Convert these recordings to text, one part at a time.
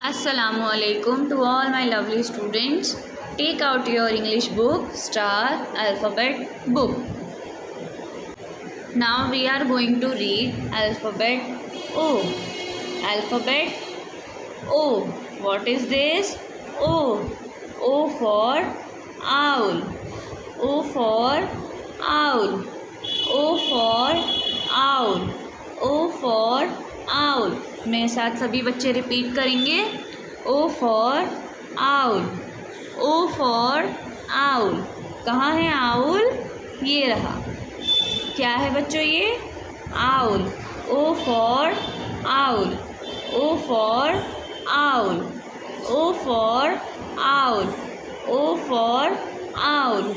Assalamualaikum to all my lovely students. Take out your English book, Star Alphabet book. Now we are going to read alphabet O. Alphabet O. What is this? O. O for owl. O for owl. O for owl. O for owl. मेरे साथ सभी बच्चे repeat करेंगे. O for owl. O for owl. कहाँ है owl? ये रहा. क्या है बच्चों ये? owl. O for owl. O for owl. O for owl. O for owl.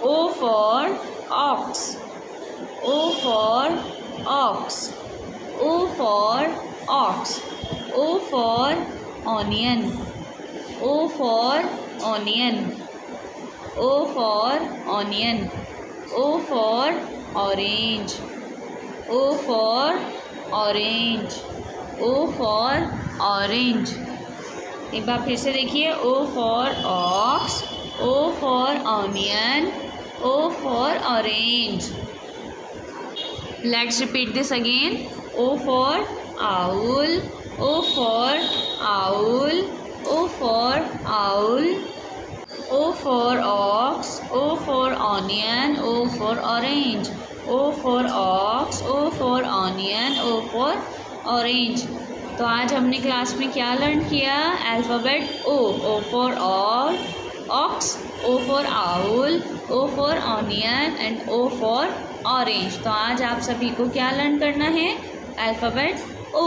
O for ox. O for ox. O for ox. O for onion. O for onion. O for onion. O for orange. O for orange. O for orange. एक बार फिर से देखिए. O for ox. O for onion. O for orange. Let's repeat this again. O for owl. O for owl. O for owl. O for ox. O for onion. O for orange. O for ox. O for onion. O for orange. तो आज हमने class में क्या learn किया? Alphabet O. O for ox. O for owl. O for onion and O for orange. तो आज आप सभी को क्या लर्न करना है? Alphabet O.